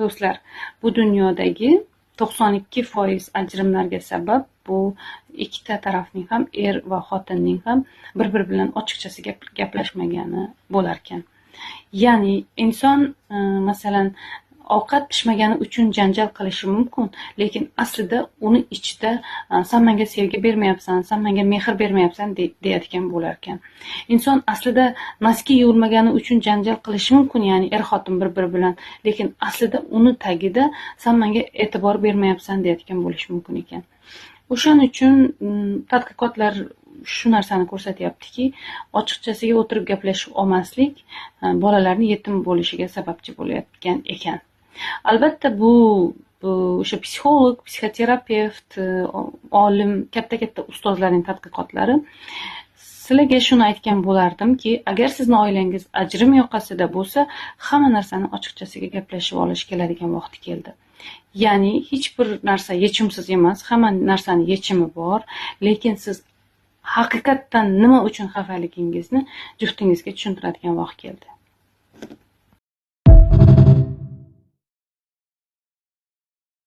Do'stlar, bu dunyodagi 92% ajrimlarga sabab bu ikkita tarafning ham, er va xotinning ham bir-biri bilan ochiqchasi gaplashmagani bo'larkan. Ya'ni inson masalan ovqat pishmagani uchun janjal qilishi mumkin, lekin aslida uni ichida sen menga sevgi bermayapsan, sen menga mehr bermayapsan deyotgan bo'larkan. Inson aslida noski yuvilmagani uchun janjal qilishi mumkin, ya'ni er xotin bir-biri bilan, lekin aslida uni tagida sen menga e'tibor bermayapsan deyotgan bo'lishi mumkin ekan. O'shaning uchun tadqiqotlar shu narsani ko'rsatyaptiki, ochiqchasiga o'tirib gaplashib olmaslik bolalarning yetim bo'lishiga sababchi bo'layotgan ekan. Albatta bu o'sha psixolog, psixoterapevt, olim, katta ustozlarning tadqiqotlari. Sizlarga shuni aytgan bo'lardimki, agar sizni oilangiz ajrim yoqasida bo'lsa, hamma narsani ochiqchasiga gaplashib olish keladigan vaqti keldi. Ya'ni hech bir narsa yechimsiz emas, hamma narsani yechimi bor, lekin siz haqiqatdan nima uchun xafaligingizni juftingizga tushuntiradigan vaqt keldi.